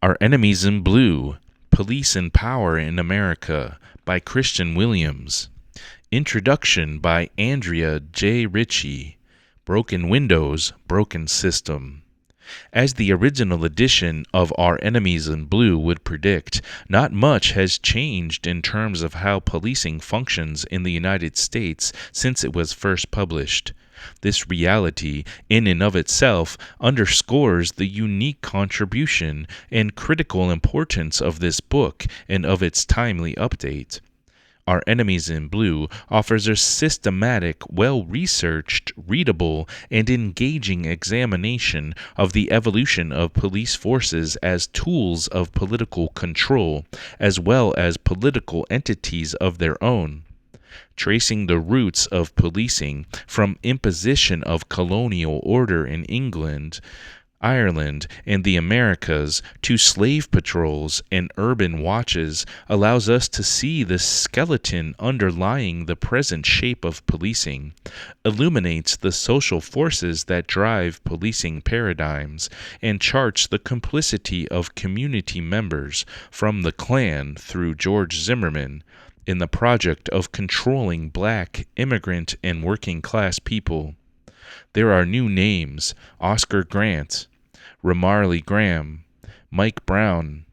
Our Enemies in Blue, Police and Power in America by Kristian Williams. Introduction by Andrea J. Ritchie. Broken Windows, Broken System. As the original edition of Our Enemies in Blue would predict, not much has changed in terms of how policing functions in the United States since it was first published. This reality, in and of itself, underscores the unique contribution and critical importance of this book and of its timely update. Our Enemies in Blue offers a systematic, well-researched, readable, and engaging examination of the evolution of police forces as tools of political control, as well as political entities of their own. Tracing the roots of policing from imposition of colonial order in England, Ireland, and the Americas to slave patrols and urban watches allows us to see the skeleton underlying the present shape of policing, illuminates the social forces that drive policing paradigms, and charts the complicity of community members from the Klan through George Zimmerman in the project of controlling black, immigrant, and working-class people. There are new names: Oscar Grant, Ramarley Graham, Mike Brown,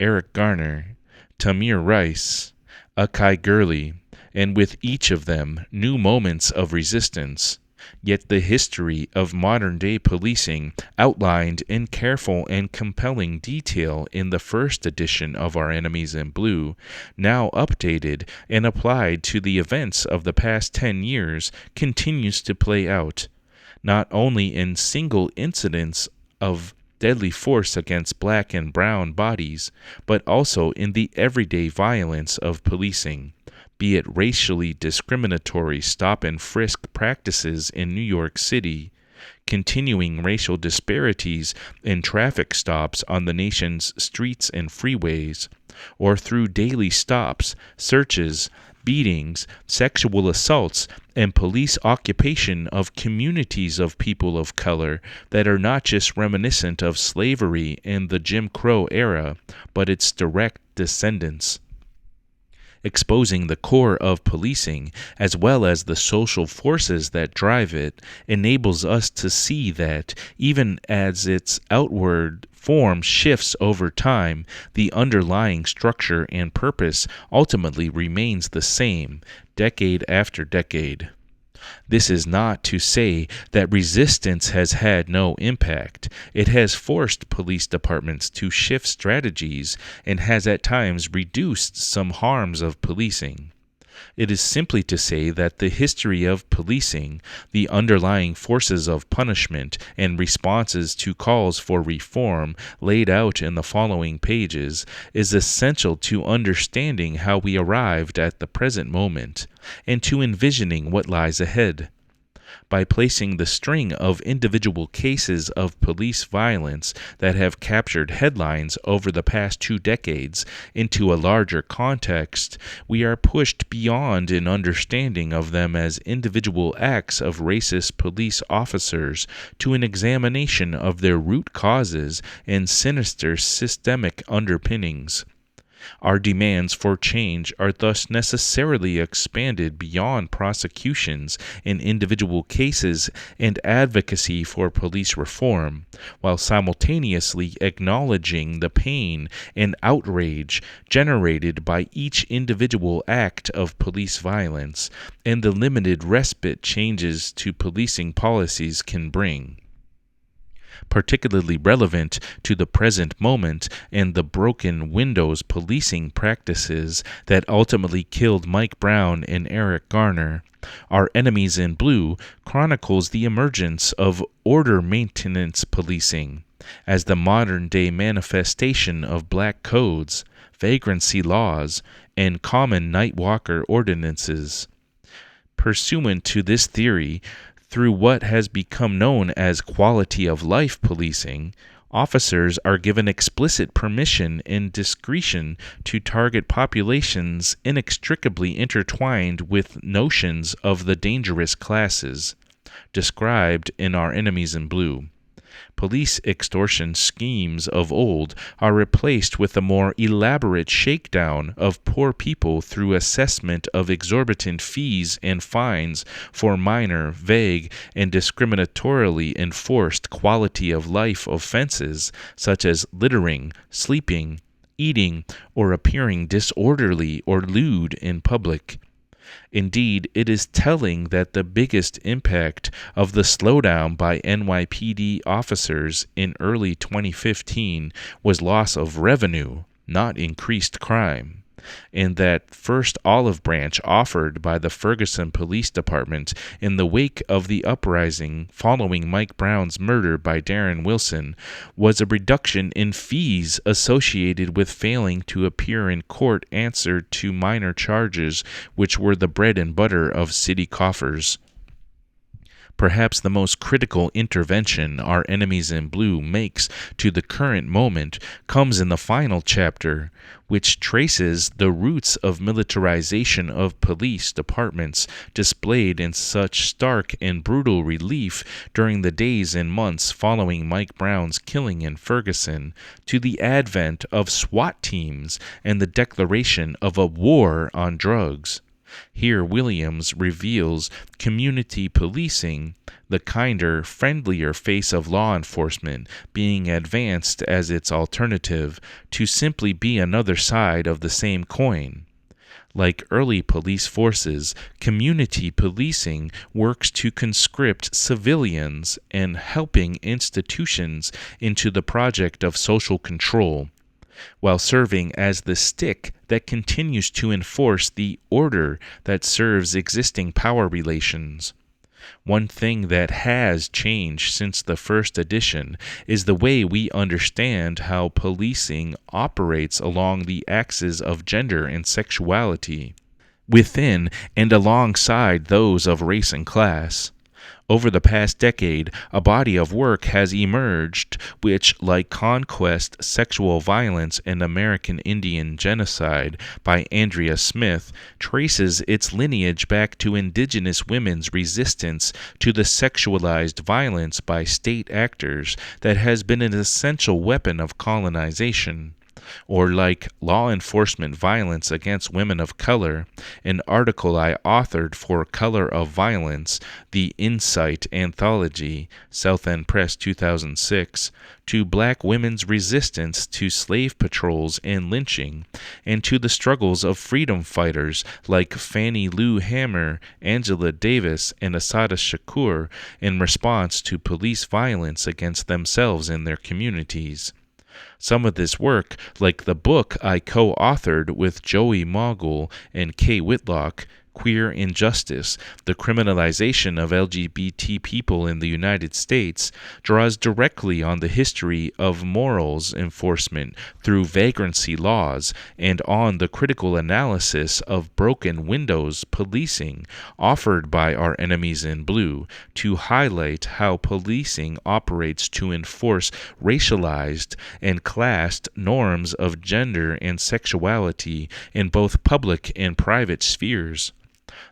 Eric Garner, Tamir Rice, Akai Gurley, and with each of them new moments of resistance. Yet the history of modern-day policing, outlined in careful and compelling detail in the first edition of Our Enemies in Blue, now updated and applied to the events of the past 10 years, continues to play out, not only in single incidents of deadly force against black and brown bodies, but also in the everyday violence of policing, be it racially discriminatory stop-and-frisk practices in New York City, continuing racial disparities in traffic stops on the nation's streets and freeways, or through daily stops, searches, beatings, sexual assaults, and police occupation of communities of people of color that are not just reminiscent of slavery and the Jim Crow era, but its direct descendants. Exposing the core of policing, as well as the social forces that drive it, enables us to see that, even as its outward form shifts over time, the underlying structure and purpose ultimately remains the same, decade after decade. This is not to say that resistance has had no impact. It has forced police departments to shift strategies and has at times reduced some harms of policing. It is simply to say that the history of policing, the underlying forces of punishment, and responses to calls for reform laid out in the following pages is essential to understanding how we arrived at the present moment, and to envisioning what lies ahead. By placing the string of individual cases of police violence that have captured headlines over the past 2 decades into a larger context, we are pushed beyond an understanding of them as individual acts of racist police officers to an examination of their root causes and sinister systemic underpinnings. Our demands for change are thus necessarily expanded beyond prosecutions in individual cases and advocacy for police reform, while simultaneously acknowledging the pain and outrage generated by each individual act of police violence and the limited respite changes to policing policies can bring. Particularly relevant to the present moment and the broken windows policing practices that ultimately killed Mike Brown and Eric Garner, Our Enemies in Blue chronicles the emergence of order maintenance policing as the modern-day manifestation of black codes, vagrancy laws, and common night walker ordinances. Pursuant to this theory, through what has become known as quality of life policing, officers are given explicit permission and discretion to target populations inextricably intertwined with notions of the dangerous classes, described in Our Enemies in Blue. Police extortion schemes of old are replaced with a more elaborate shakedown of poor people through assessment of exorbitant fees and fines for minor, vague, and discriminatorily enforced quality of life offenses such as littering, sleeping, eating, or appearing disorderly or lewd in public. Indeed, it is telling that the biggest impact of the slowdown by NYPD officers in early 2015 was loss of revenue, not increased crime, and that first olive branch offered by the Ferguson Police Department in the wake of the uprising following Mike Brown's murder by Darren Wilson was a reduction in fees associated with failing to appear in court answer to minor charges which were the bread and butter of city coffers. Perhaps the most critical intervention our enemies in blue makes to the current moment comes in the final chapter, which traces the roots of militarization of police departments displayed in such stark and brutal relief during the days and months following Mike Brown's killing in Ferguson, to the advent of SWAT teams and the declaration of a war on drugs. Here Williams reveals community policing, the kinder, friendlier face of law enforcement, being advanced as its alternative, to simply be another side of the same coin. Like early police forces, community policing works to conscript civilians and helping institutions into the project of social control, while serving as the stick that continues to enforce the order that serves existing power relations. One thing that has changed since the first edition is the way we understand how policing operates along the axes of gender and sexuality, within and alongside those of race and class. Over the past decade, a body of work has emerged which, like Conquest, Sexual Violence, and American Indian Genocide by Andrea Smith, traces its lineage back to indigenous women's resistance to the sexualized violence by state actors that has been an essential weapon of colonization. Or like Law Enforcement Violence Against Women of Color, an article I authored for Color of Violence, the Insight Anthology, South End Press 2006, to black women's resistance to slave patrols and lynching, and to the struggles of freedom fighters like Fannie Lou Hamer, Angela Davis, and Assata Shakur in response to police violence against themselves and their communities. Some of this work, like the book I co-authored with Joey Mogul and Kay Whitlock, Queer Injustice, the Criminalization of LGBT People in the United States, draws directly on the history of morals enforcement through vagrancy laws and on the critical analysis of broken windows policing offered by our enemies in blue to highlight how policing operates to enforce racialized and classed norms of gender and sexuality in both public and private spheres.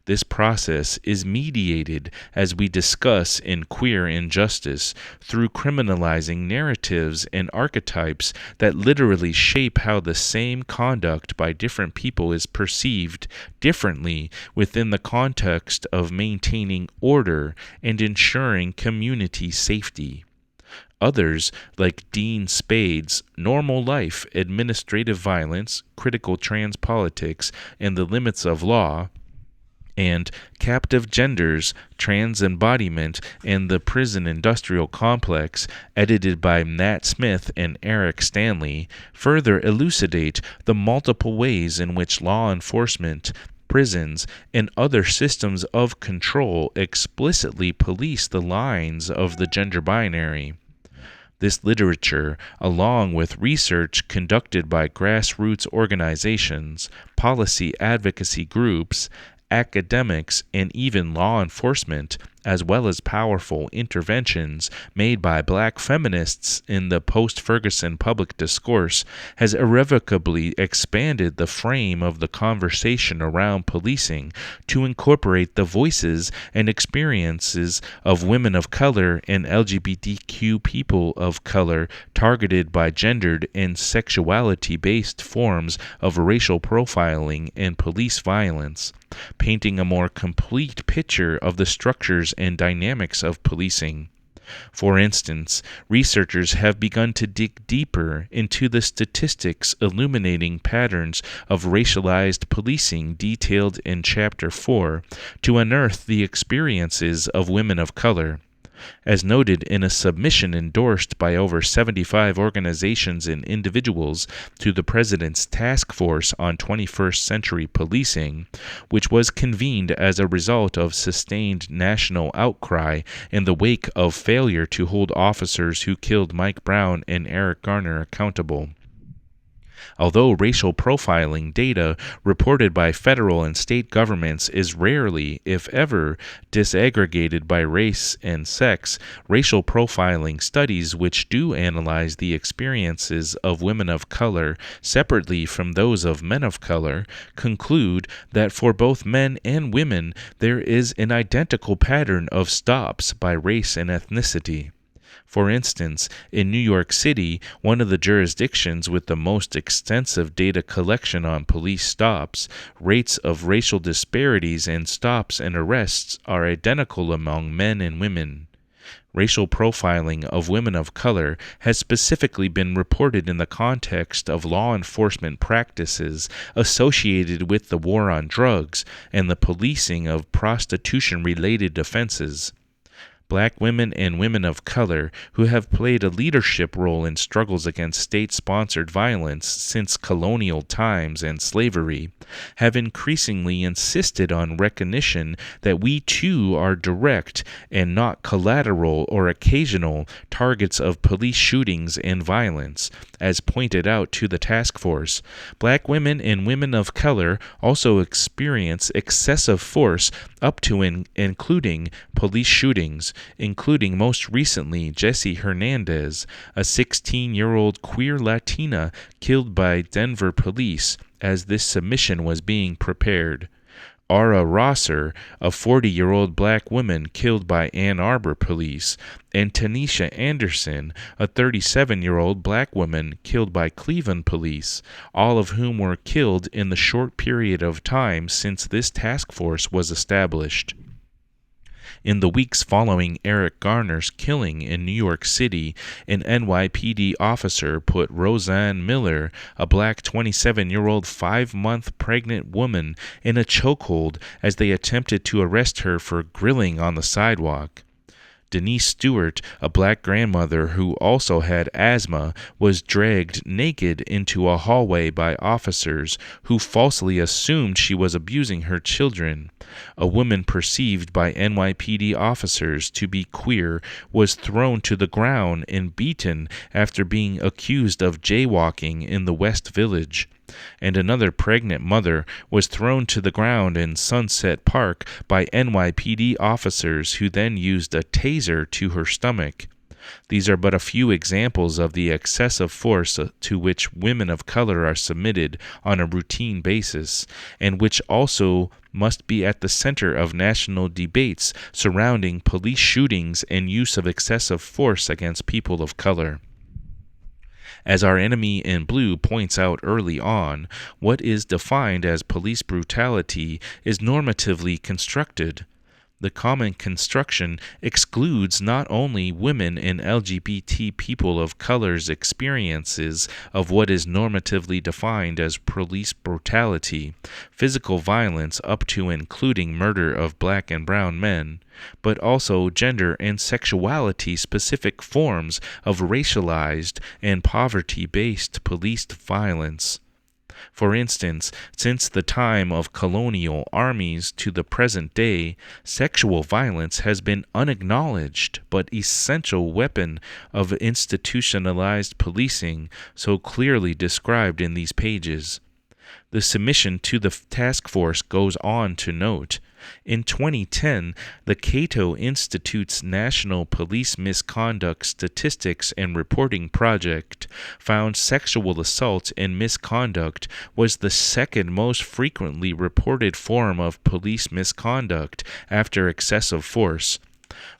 This process is mediated, as we discuss in Queer Injustice, through criminalizing narratives and archetypes that literally shape how the same conduct by different people is perceived differently within the context of maintaining order and ensuring community safety. Others, like Dean Spade's Normal Life, Administrative Violence, Critical Trans Politics, and the Limits of Law, and Captive Genders, Trans Embodiment, and the Prison Industrial Complex, edited by Nat Smith and Eric Stanley, further elucidate the multiple ways in which law enforcement, prisons, and other systems of control explicitly police the lines of the gender binary. This literature, along with research conducted by grassroots organizations, policy advocacy groups, academics, and even law enforcement, as well as powerful interventions made by black feminists in the post-Ferguson public discourse, has irrevocably expanded the frame of the conversation around policing to incorporate the voices and experiences of women of color and LGBTQ people of color targeted by gendered and sexuality-based forms of racial profiling and police violence, painting a more complete picture of the structures and dynamics of policing. For instance, researchers have begun to dig deeper into the statistics illuminating patterns of racialized policing detailed in Chapter 4 to unearth the experiences of women of color. As noted in a submission endorsed by over 75 organizations and individuals to the President's Task Force on 21st Century Policing, which was convened as a result of sustained national outcry in the wake of failure to hold officers who killed Mike Brown and Eric Garner accountable. Although racial profiling data reported by federal and state governments is rarely, if ever, disaggregated by race and sex, racial profiling studies which do analyze the experiences of women of color separately from those of men of color conclude that for both men and women there is an identical pattern of stops by race and ethnicity. For instance, in New York City, one of the jurisdictions with the most extensive data collection on police stops, rates of racial disparities in stops and arrests are identical among men and women. Racial profiling of women of color has specifically been reported in the context of law enforcement practices associated with the war on drugs and the policing of prostitution-related offenses. Black women and women of color who have played a leadership role in struggles against state-sponsored violence since colonial times and slavery have increasingly insisted on recognition that we too are direct and not collateral or occasional targets of police shootings and violence. As pointed out to the task force, black women and women of color also experience excessive force up to and including police shootings, including most recently Jessie Hernandez, a 16-year-old queer Latina killed by Denver police as this submission was being prepared. Ara Rosser, a 40-year-old black woman killed by Ann Arbor police, and Tanisha Anderson, a 37-year-old black woman killed by Cleveland police, all of whom were killed in the short period of time since this task force was established. In the weeks following Eric Garner's killing in New York City, an NYPD officer put Roseanne Miller, a black 27-year-old 5-month pregnant woman, in a chokehold as they attempted to arrest her for grilling on the sidewalk. Denise Stewart, a black grandmother who also had asthma, was dragged naked into a hallway by officers who falsely assumed she was abusing her children. A woman perceived by NYPD officers to be queer was thrown to the ground and beaten after being accused of jaywalking in the West Village. And another pregnant mother was thrown to the ground in Sunset Park by NYPD officers who then used a taser to her stomach. These are but a few examples of the excessive force to which women of color are submitted on a routine basis, and which also must be at the center of national debates surrounding police shootings and use of excessive force against people of color. As our enemy in blue points out early on, what is defined as police brutality is normatively constructed. The common construction excludes not only women and LGBT people of color's experiences of what is normatively defined as police brutality, physical violence up to including murder of black and brown men, but also gender and sexuality-specific forms of racialized and poverty-based police violence. For instance, since the time of colonial armies to the present day, sexual violence has been unacknowledged but essential weapon of institutionalized policing, so clearly described in these pages. The submission to the task force goes on to note, In 2010, the Cato Institute's National Police Misconduct Statistics and Reporting Project found sexual assault and misconduct was the second most frequently reported form of police misconduct after excessive force,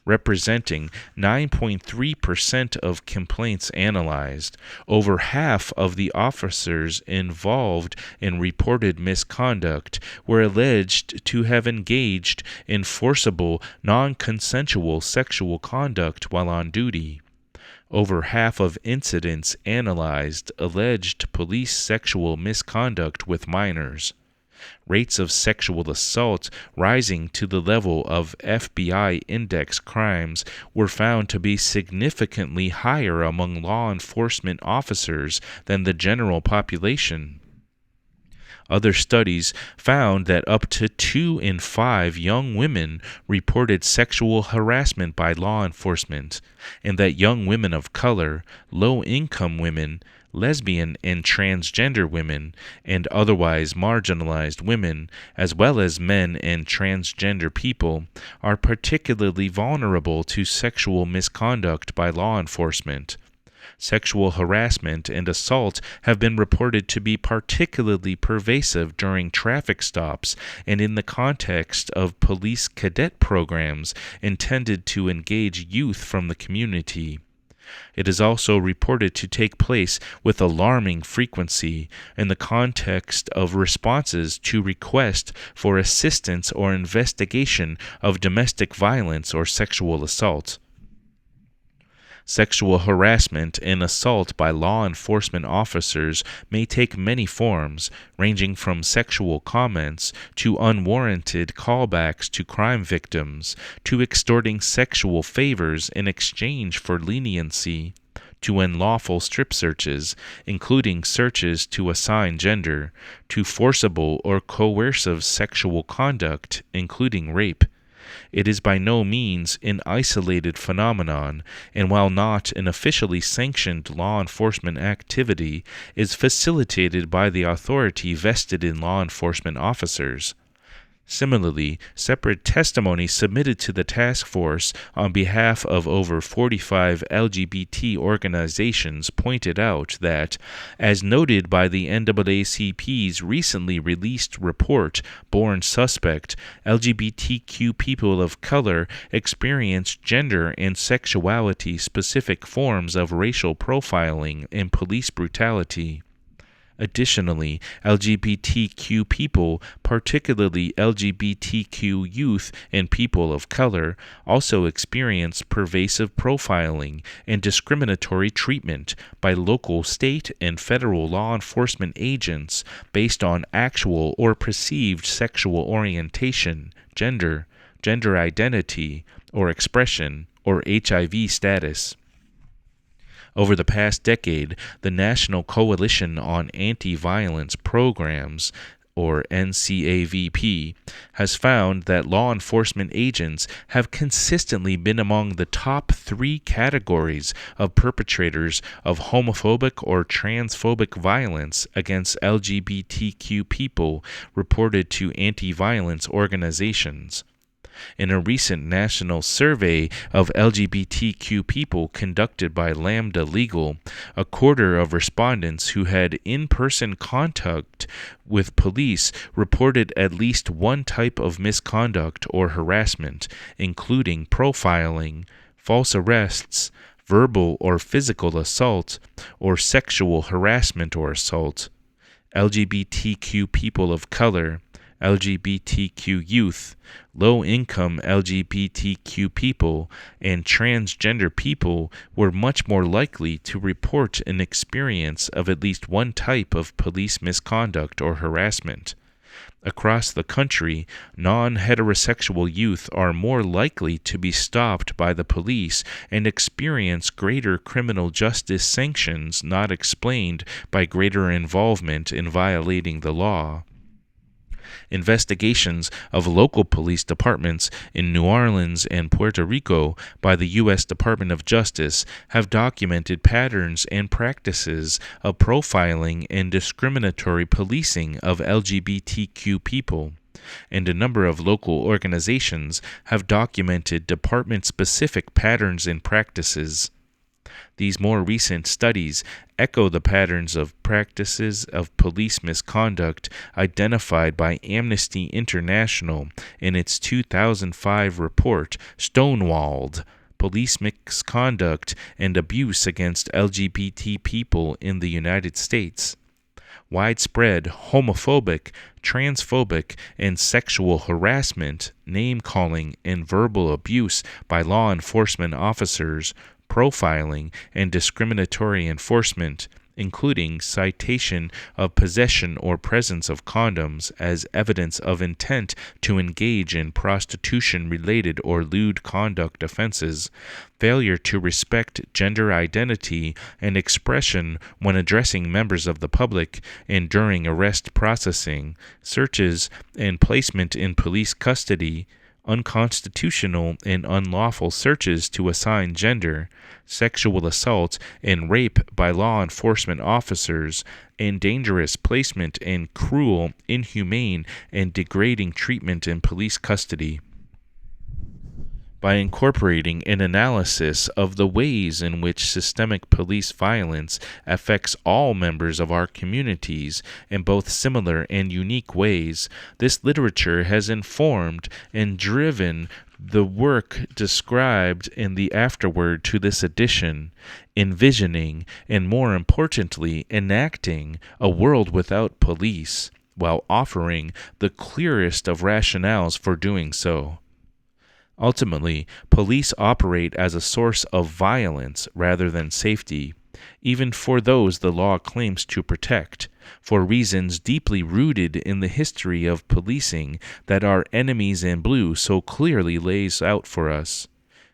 representing 9.3% of complaints analyzed. Over half of the officers involved in reported misconduct were alleged to have engaged in forcible, non-consensual sexual conduct while on duty. Over half of incidents analyzed alleged police sexual misconduct with minors. Rates of sexual assault rising to the level of FBI index crimes were found to be significantly higher among law enforcement officers than the general population. Other studies found that up to 2 in 5 young women reported sexual harassment by law enforcement, and that young women of color, low-income women, lesbian and transgender women, and otherwise marginalized women, as well as men and transgender people, are particularly vulnerable to sexual misconduct by law enforcement. Sexual harassment and assault have been reported to be particularly pervasive during traffic stops and in the context of police cadet programs intended to engage youth from the community. It is also reported to take place with alarming frequency in the context of responses to requests for assistance or investigation of domestic violence or sexual assault. Sexual harassment and assault by law enforcement officers may take many forms, ranging from sexual comments to unwarranted callbacks to crime victims, to extorting sexual favors in exchange for leniency, to unlawful strip searches, including searches to assign gender, to forcible or coercive sexual conduct, including rape. It is by no means an isolated phenomenon, and while not an officially sanctioned law enforcement activity, is facilitated by the authority vested in law enforcement officers. Similarly, separate testimony submitted to the task force on behalf of over 45 LGBT organizations pointed out that, as noted by the NAACP's recently released report, Born Suspect, LGBTQ people of color experience gender and sexuality-specific forms of racial profiling and police brutality. Additionally, LGBTQ people, particularly LGBTQ youth and people of color, also experience pervasive profiling and discriminatory treatment by local, state, and federal law enforcement agents based on actual or perceived sexual orientation, gender identity, or expression, or HIV status. Over the past decade, the National Coalition on Anti-Violence Programs, or NCAVP, has found that law enforcement agents have consistently been among the top 3 categories of perpetrators of homophobic or transphobic violence against LGBTQ people reported to anti-violence organizations. In a recent national survey of LGBTQ people conducted by Lambda Legal, a quarter of respondents who had in-person contact with police reported at least one type of misconduct or harassment, including profiling, false arrests, verbal or physical assault, or sexual harassment or assault. LGBTQ people of color, LGBTQ youth, low-income LGBTQ people, and transgender people were much more likely to report an experience of at least one type of police misconduct or harassment. Across the country, non-heterosexual youth are more likely to be stopped by the police and experience greater criminal justice sanctions not explained by greater involvement in violating the law. Investigations of local police departments in New Orleans and Puerto Rico by the U.S. Department of Justice have documented patterns and practices of profiling and discriminatory policing of LGBTQ people. and a number of local organizations have documented department-specific patterns and practices. These more recent studies echo the patterns of practices of police misconduct identified by Amnesty International in its 2005 report, Stonewalled: Police Misconduct and Abuse Against LGBT People in the United States. Widespread homophobic, transphobic, and sexual harassment, name-calling, and verbal abuse by law enforcement officers, profiling, and discriminatory enforcement, including citation of possession or presence of condoms as evidence of intent to engage in prostitution-related or lewd conduct offenses, failure to respect gender identity and expression when addressing members of the public and during arrest processing, searches and placement in police custody, unconstitutional and unlawful searches to assign gender, sexual assault and rape by law enforcement officers, and dangerous placement and cruel, inhumane, and degrading treatment in police custody. By incorporating an analysis of the ways in which systemic police violence affects all members of our communities in both similar and unique ways, this literature has informed and driven the work described in the afterword to this edition, envisioning and, more importantly, enacting a world without police, while offering the clearest of rationales for doing so. Ultimately, police operate as a source of violence rather than safety, even for those the law claims to protect, for reasons deeply rooted in the history of policing that Our Enemies in Blue so clearly lays out for us.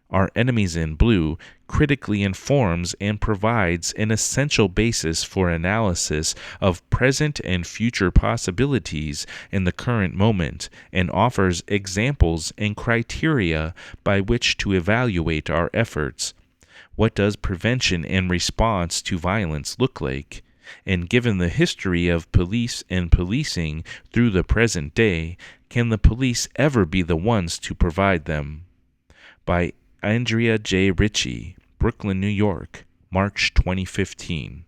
Our Enemies in Blue critically informs and provides an essential basis for analysis of present and future possibilities in the current moment, and offers examples and criteria by which to evaluate our efforts. What does prevention and response to violence look like? And given the history of police and policing through the present day, can the police ever be the ones to provide them? By Andrea J. Ritchie, Brooklyn, New York, March 2015.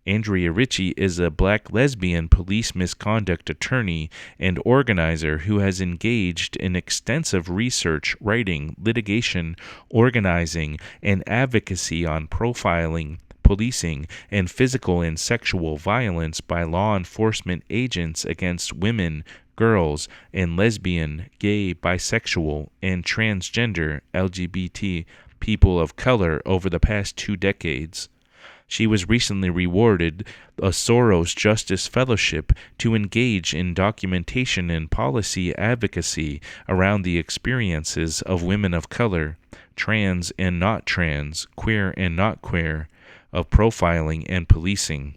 Andrea Ritchie is a black lesbian police misconduct attorney and organizer who has engaged in extensive research, writing, litigation, organizing, and advocacy on profiling, policing, and physical and sexual violence by law enforcement agents against women, girls, and lesbian, gay, bisexual, and transgender LGBT people of color over the past 2 decades. She was recently rewarded a Soros Justice Fellowship to engage in documentation and policy advocacy around the experiences of women of color, trans and not trans, queer and not queer, of profiling and policing.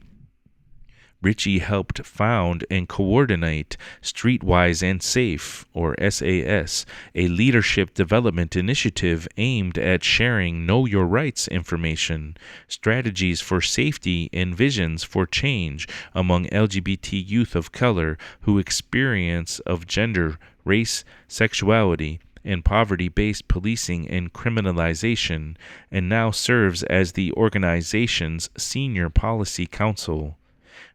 Ritchie helped found and coordinate Streetwise and Safe, or SAS, a leadership development initiative aimed at sharing Know Your Rights information, strategies for safety, and visions for change among LGBT youth of color who experience of gender, race, sexuality, and poverty-based policing and criminalization, and now serves as the organization's senior policy counsel.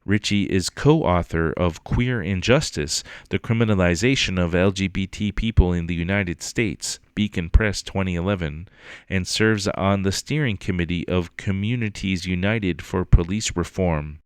Ritchie is co-author of Queer Injustice, The Criminalization of LGBT People in the United States, Beacon Press 2011, and serves on the steering committee of Communities United for Police Reform.